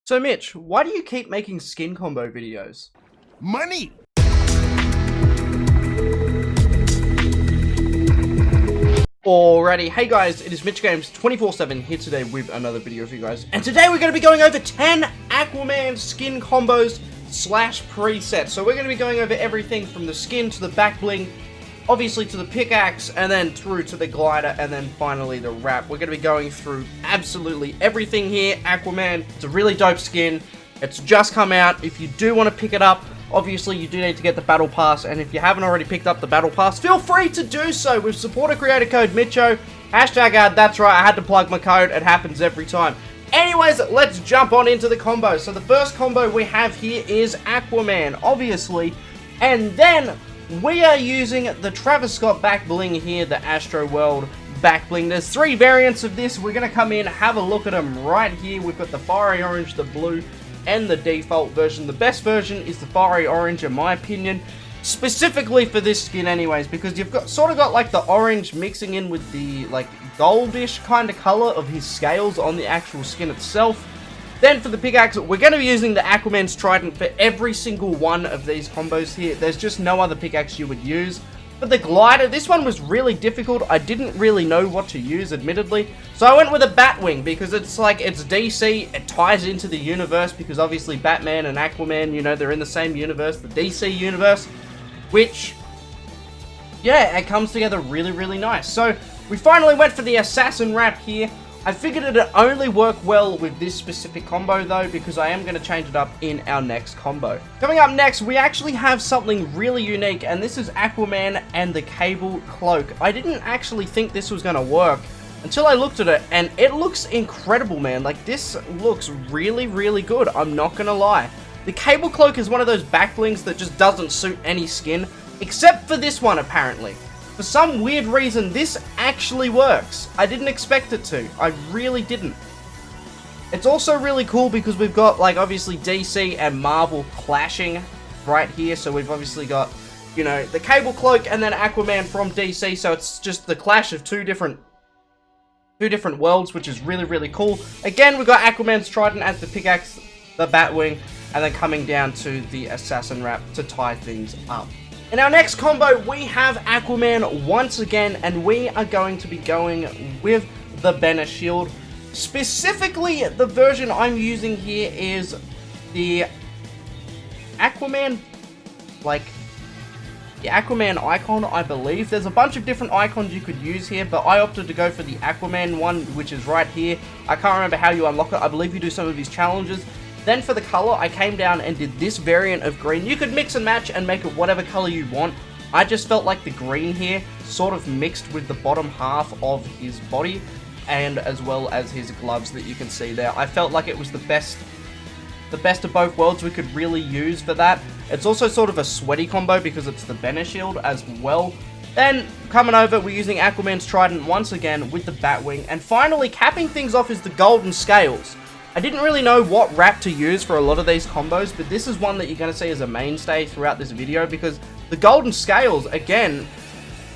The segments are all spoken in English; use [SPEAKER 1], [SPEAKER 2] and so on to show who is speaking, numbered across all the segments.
[SPEAKER 1] So Mitch, why do you keep making skin combo videos?
[SPEAKER 2] Money!
[SPEAKER 1] Alrighty, hey guys, it is Mitch Games 24/7 here today with another video for you guys. And today we're going to be going over 10 Aquaman skin combos slash presets. So we're going to be going over everything from the skin to the back bling, obviously to the pickaxe, and then through to the glider, and then finally the wrap. We're going to be going through absolutely everything here. Aquaman, it's a really dope skin. It's just come out. If you do want to pick it up, obviously you do need to get the battle pass, and if you haven't already picked up the battle pass, feel free to do so with supporter creator code Mitcho. Hashtag ad, that's right, I had to plug my code, it happens every time. Anyways, let's jump on into the combo. So the first combo we have here is Aquaman, obviously, and then we are using the Travis Scott back bling here, the Astro World back bling. There's 3 variants of this. We're going to come in, have a look at them right here. We've got the fiery orange, the blue, and the default version. The best version is the fiery orange in my opinion, specifically for this skin anyways, because you've got sort of got like the orange mixing in with the like goldish kind of color of his scales on the actual skin itself. Then for the pickaxe, we're going to be using the Aquaman's Trident for every single one of these combos here. There's just no other pickaxe you would use. For the glider, this one was really difficult. I didn't really know what to use, admittedly. So I went with a Batwing because it's like, it's DC. It ties into the universe because obviously Batman and Aquaman, you know, they're in the same universe, the DC universe. Which, yeah, it comes together really, really nice. So we finally went for the Assassin wrap here. I figured it'd only work well with this specific combo though, because I am going to change it up in our next combo. Coming up next, we actually have something really unique, and this is Aquaman and the Cable Cloak. I didn't actually think this was going to work until I looked at it, and it looks incredible, man. Like, this looks really, really good, I'm not going to lie. The Cable Cloak is one of those back blings that just doesn't suit any skin, except for this one apparently. For some weird reason, this actually works. I didn't expect it to. I really didn't. It's also really cool because we've got, like, obviously DC and Marvel clashing right here. So we've obviously got, you know, the Cable Cloak and then Aquaman from DC. So it's just the clash of two different worlds, which is really, really cool. Again, we've got Aquaman's Trident as the pickaxe, the Batwing, and then coming down to the Assassin wrap to tie things up. In our next combo, we have Aquaman once again, and we are going to be going with the Banner Shield. Specifically, the version I'm using here is the Aquaman, like, the Aquaman icon, I believe. There's a bunch of different icons you could use here, but I opted to go for the Aquaman one, which is right here. I can't remember how you unlock it. I believe you do some of these challenges. Then for the color, I came down and did this variant of green. You could mix and match and make it whatever color you want. I just felt like the green here sort of mixed with the bottom half of his body, and as well as his gloves that you can see there. I felt like it was the best of both worlds we could really use for that. It's also sort of a sweaty combo because it's the Banner Shield as well. Then coming over, we're using Aquaman's Trident once again with the Batwing, and finally capping things off is the Golden Scales. I didn't really know what wrap to use for a lot of these combos, but this is one that you're going to see as a mainstay throughout this video, because the Golden Scales, again,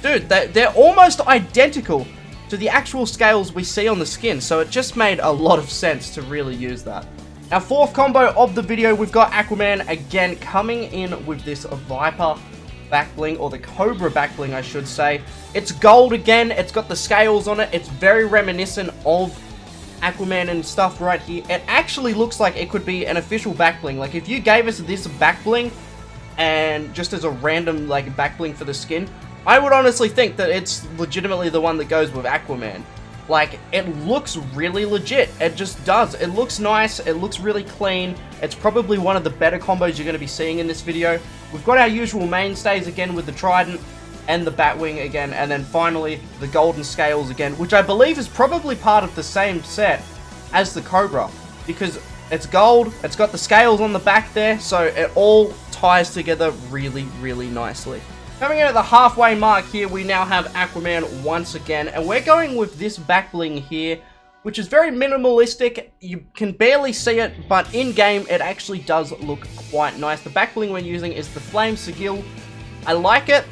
[SPEAKER 1] dude, they're almost identical to the actual scales we see on the skin, so it just made a lot of sense to really use that. Our fourth combo of the video, we've got Aquaman again coming in with this Viper back bling, or the Cobra back bling I should say. It's gold again, it's got the scales on it, it's very reminiscent of Aquaman and stuff right here. It actually looks like it could be an official back bling. Like, if you gave us this back bling and just as a random like back bling for the skin, I would honestly think that it's legitimately the one that goes with Aquaman. Like, it looks really legit. It just does. It looks nice. It looks really clean. It's probably one of the better combos you're going to be seeing in this video. We've got our usual mainstays again with the Trident and the Batwing again, and then finally the Golden Scales again, which I believe is probably part of the same set as the Cobra, because it's gold, it's got the scales on the back there, so it all ties together really, really nicely. Coming in at the halfway mark here, we now have Aquaman once again, and we're going with this back bling here, which is very minimalistic. You can barely see it, but in-game it actually does look quite nice. The back bling we're using is the Flame Sigil. I like it.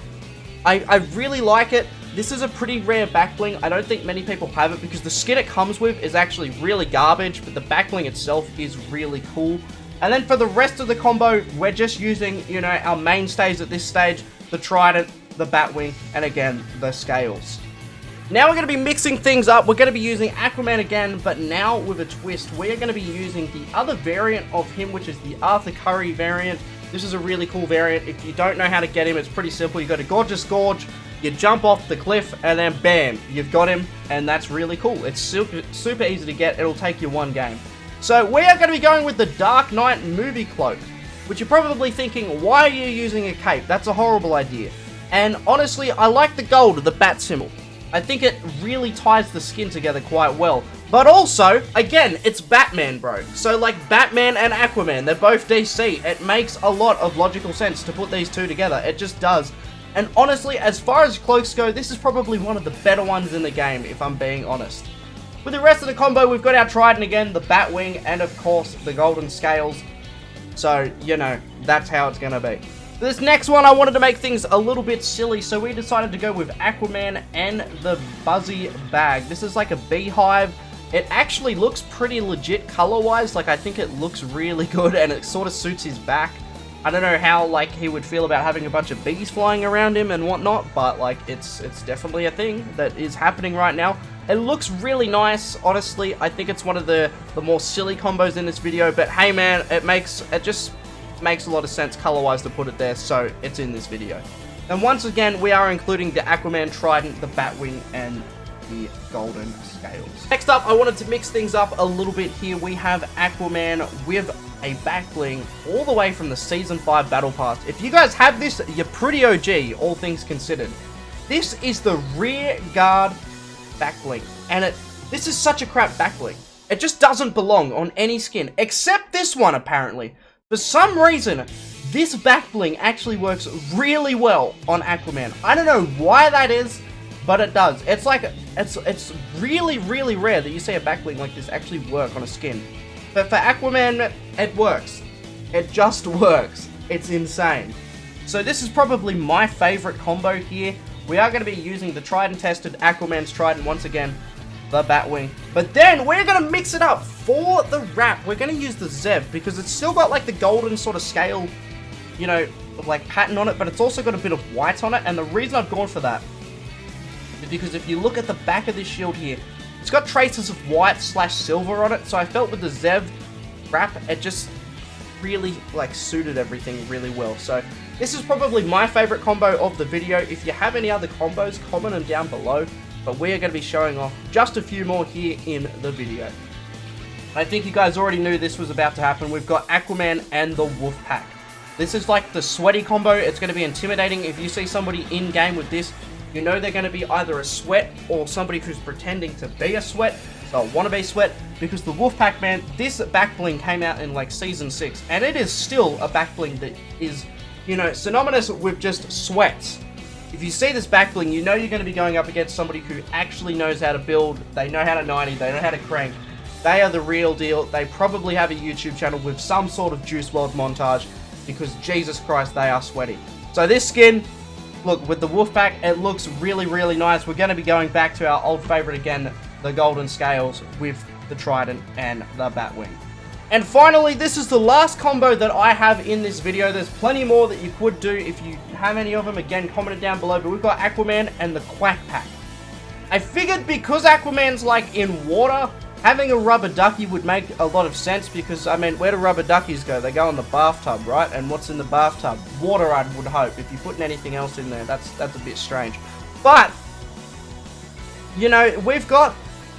[SPEAKER 1] I really like it. this is a pretty rare back bling. I don't think many people have it because the skin it comes with is actually really garbage, but the back bling itself is really cool. And then for the rest of the combo, we're just using, you know, our mainstays at this stage, the Trident, the Batwing, and again, the Scales. Now we're going to be mixing things up. We're going to be using Aquaman again, but now with a twist. We are going to be using the other variant of him, which is the Arthur Curry variant. This is a really cool variant. If you don't know how to get him, it's pretty simple. You go to Gorgeous Gorge, you jump off the cliff, and then bam, you've got him, and that's really cool. It's super easy to get. It'll take you one game. So we are going to be going with the Dark Knight movie cloak, which you're probably thinking, why are you using a cape? That's a horrible idea. And honestly, I like the gold of the bat symbol. I think it really ties the skin together quite well. But also, again, it's Batman, bro. So, like, Batman and Aquaman, they're both DC. It makes a lot of logical sense to put these two together. It just does. And honestly, as far as cloaks go, this is probably one of the better ones in the game, if I'm being honest. With the rest of the combo, we've got our Trident again, the Batwing, and of course, the Golden Scales. So, you know, that's how it's gonna be. This next one, I wanted to make things a little bit silly, so we decided to go with Aquaman and the Buzzy Bag. This is like a beehive. It actually looks pretty legit color-wise. Like, I think it looks really good, and it sort of suits his back. I don't know how, like, he would feel about having a bunch of bees flying around him and whatnot, but, like, it's definitely a thing that is happening right now. It looks really nice, honestly. I think it's one of the more silly combos in this video, but hey, man, it just makes a lot of sense color-wise to put it there, so it's in this video. And once again, we are including the Aquaman Trident, the Batwing, and the Golden Scales. Next up, I wanted to mix things up a little bit here. We have Aquaman with a back bling all the way from the Season 5 Battle Pass. If you guys have this, you're pretty OG, all things considered. This is the rear guard back bling, and this is such a crap back bling. It just doesn't belong on any skin, except this one, apparently. For some reason, this back bling actually works really well on Aquaman. I don't know why that is, but it does. It's like, it's really, really rare that you see a back bling like this actually work on a skin. But for Aquaman, it works. It just works. It's insane. So this is probably my favorite combo here. We are going to be using the Trident-tested Aquaman's Trident once again, the Batwing. But then we're going to mix it up for the wrap. We're going to use the Zev because it's still got like the golden sort of scale, you know, like pattern on it, but it's also got a bit of white on it. And the reason I've gone for that is because if you look at the back of this shield here, it's got traces of white/silver on it. So I felt with the Zev wrap, it just really like suited everything really well. So this is probably my favorite combo of the video. If you have any other combos, comment them down below. But we are going to be showing off just a few more here in the video. I think you guys already knew this was about to happen. We've got Aquaman and the Wolfpack. This is like the sweaty combo. It's going to be intimidating. If you see somebody in-game with this, you know they're going to be either a sweat or somebody who's pretending to be a sweat. So I want to be sweat because the Wolfpack, man, this back bling came out in like Season 6. And it is still a back bling that is, you know, synonymous with just sweats. If you see this back bling, you know you're going to be going up against somebody who actually knows how to build. They know how to 90, they know how to crank. They are the real deal. They probably have a YouTube channel with some sort of Juice WRLD montage because Jesus Christ, they are sweaty. So this skin, look, with the Wolfpack, it looks really, really nice. We're going to be going back to our old favorite again, the Golden Scales with the Trident and the Batwing. And finally, this is the last combo that I have in this video. There's plenty more that you could do. If you have any of them, again, comment it down below. But we've got Aquaman and the Quack Pack. I figured because Aquaman's like in water, having a rubber ducky would make a lot of sense because, I mean, where do rubber duckies go? They go in the bathtub, right? And what's in the bathtub? Water, I would hope. If you're putting anything else in there, that's a bit strange. But, you know, we've got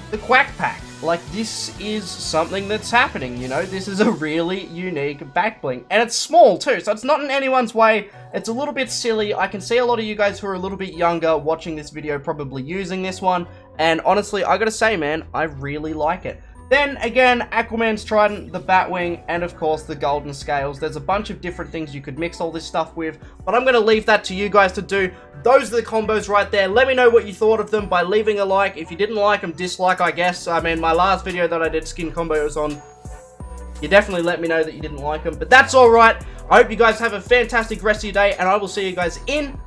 [SPEAKER 1] the Quack Pack. Like, this is something that's happening, you know? This is a really unique back bling. And it's small, too, so it's not in anyone's way. It's a little bit silly. I can see a lot of you guys who are a little bit younger watching this video probably using this one. And honestly, I gotta say, man, I really like it. Then, again, Aquaman's Trident, the Batwing, and of course, the Golden Scales. There's a bunch of different things you could mix all this stuff with, but I'm going to leave that to you guys to do. Those are the combos right there. Let me know what you thought of them by leaving a like. If you didn't like them, dislike, I guess. I mean, my last video that I did skin combos on, you definitely let me know that you didn't like them, but that's alright. I hope you guys have a fantastic rest of your day, and I will see you guys in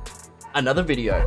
[SPEAKER 1] another video.